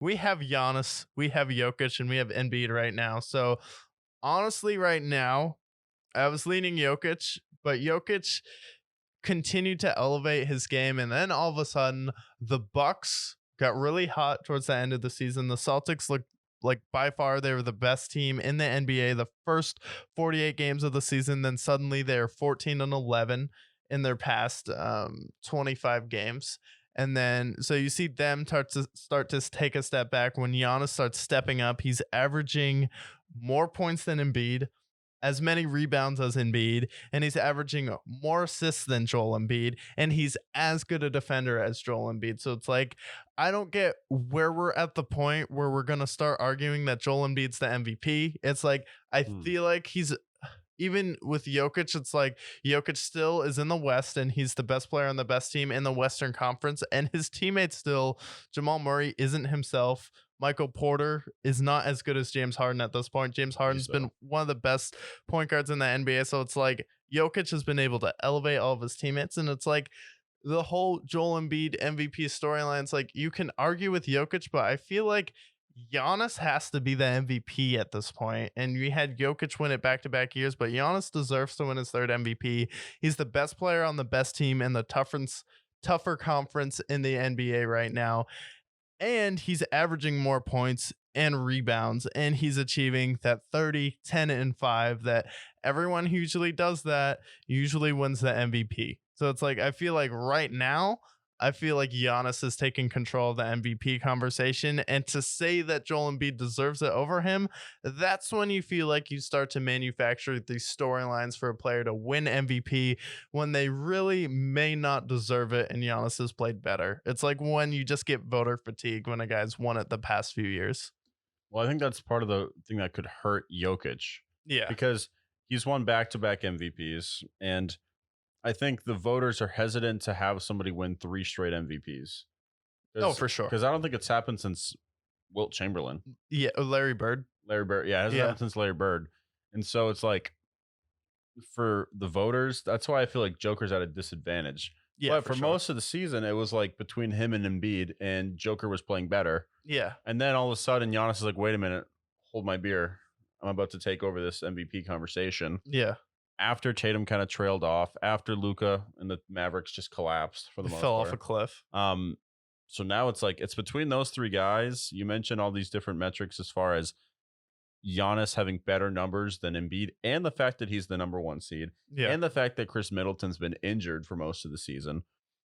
we have Giannis, we have Jokic, and we have Embiid right now. So honestly, right now, I was leaning Jokic, but Jokic continued to elevate his game, and then all of a sudden, the Bucks got really hot towards the end of the season. The Celtics looked like by far they were the best team in the NBA the first 48 games of the season. Then suddenly they're 14-11 in their past 25 games. And then so you see them start to take a step back when Giannis starts stepping up. He's averaging more points than Embiid, as many rebounds as Embiid, and he's averaging more assists than Joel Embiid, and he's as good a defender as Joel Embiid. So it's like, I don't get where we're at the point where we're going to start arguing that Joel Embiid's the MVP. It's like, I feel like he's, even with Jokic, it's like Jokic still is in the West and he's the best player on the best team in the Western Conference. And his teammate still, Jamal Murray, isn't himself. Michael Porter is not as good as James Harden at this point. James Harden's been one of the best point guards in the NBA. So it's like Jokic has been able to elevate all of his teammates. And it's like the whole Joel Embiid MVP storyline. It's like you can argue with Jokic, but I feel like Giannis has to be the MVP at this point. And we had Jokic win it back-to-back years, but Giannis deserves to win his third MVP. He's the best player on the best team in the tougher conference in the NBA right now. And he's averaging more points and rebounds, and he's achieving that 30, 10, and 5 that everyone who usually does that usually wins the MVP. So it's like, I feel like right now, I feel like Giannis is taking control of the MVP conversation. And to say that Joel Embiid deserves it over him, that's when you feel like you start to manufacture these storylines for a player to win MVP when they really may not deserve it and Giannis has played better. It's like when you just get voter fatigue when a guy's won it the past few years. Well, I think that's part of the thing that could hurt Jokic. Yeah. Because he's won back-to-back MVPs, and I think the voters are hesitant to have somebody win 3 straight MVPs. Oh, for sure. Because I don't think it's happened since Wilt Chamberlain. Yeah, Larry Bird. Larry Bird. Yeah, it hasn't happened since Larry Bird. And so it's like, for the voters, that's why I feel like Joker's at a disadvantage. Yeah, but for most of the season, it was like between him and Embiid, and Joker was playing better. Yeah. And then all of a sudden, Giannis is like, wait a minute, hold my beer. I'm about to take over this MVP conversation. Yeah. After Tatum kind of trailed off, after Luka and the Mavericks just collapsed for the most fell part. off a cliff. So now it's like, it's between those 3 guys. You mentioned all these different metrics as far as Giannis having better numbers than Embiid, and the fact that he's the number 1 seed, and the fact that Chris Middleton's been injured for most of the season.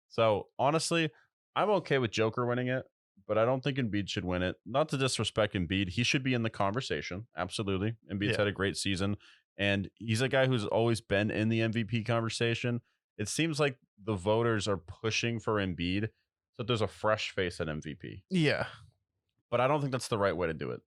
So honestly, I'm okay with Joker winning it, but I don't think Embiid should win it. Not to disrespect Embiid. He should be in the conversation. Absolutely. Embiid's had a great season, and he's a guy who's always been in the MVP conversation. It seems like the voters are pushing for Embiid, so there's a fresh face at MVP. Yeah. But I don't think that's the right way to do it.